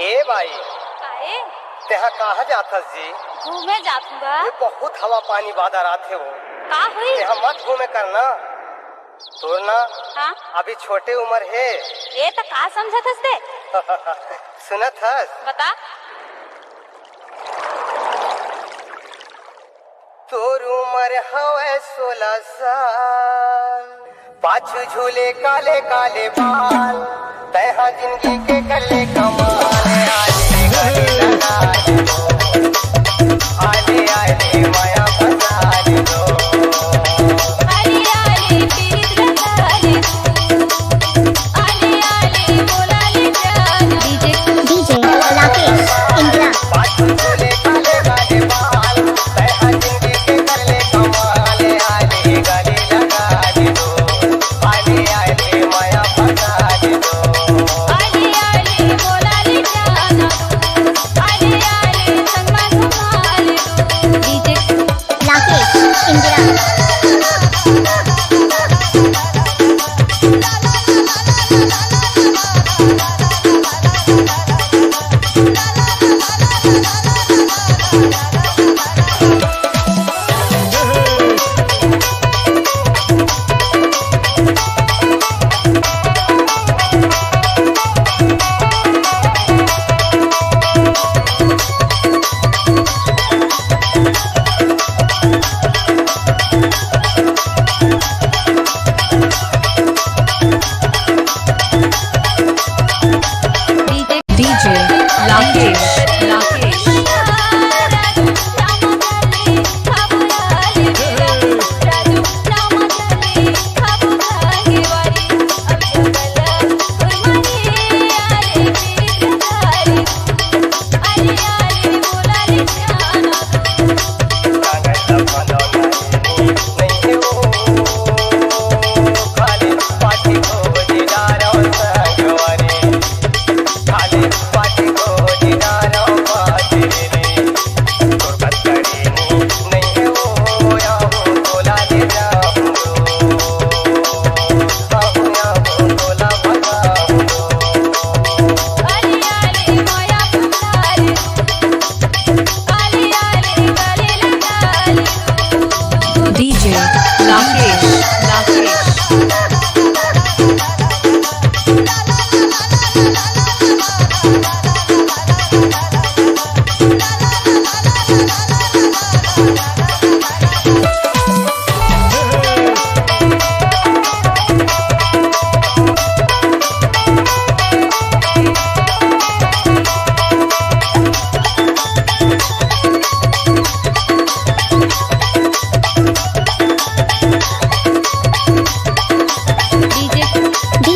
ए भाई काहे? तेहा कहाँ जाथस जी? घूमे जातूंगा। ये बहुत हवा पानी बादर आथे हो। का हुई? तेहा मत घूमे करना। तोरना हाँ? अभी छोटे उम्र है। ये तो का समझत हस ते? सुनत हस? बता। तोर उम्र हवे 16 साल, पाछू झूले काले काले बाल, तेहा जिंदगी के कले कमाल, आले गले लगा दो, आले आले माया बता दो, आले आले पीत लगा दे तू, आले आले बोला ले जाना। DJ राकेश इंदिरा। पाछू झूले काले काले बाल, तेहा जिंदगी के कले कमाल, आले गले लगा दो, आले आले माया बता दो। आले आले बोला ले जाना तू, आले आले संगमा घुमा ले तू। DJ Rakesh Indira. DJ Rakesh. DJ Rakesh.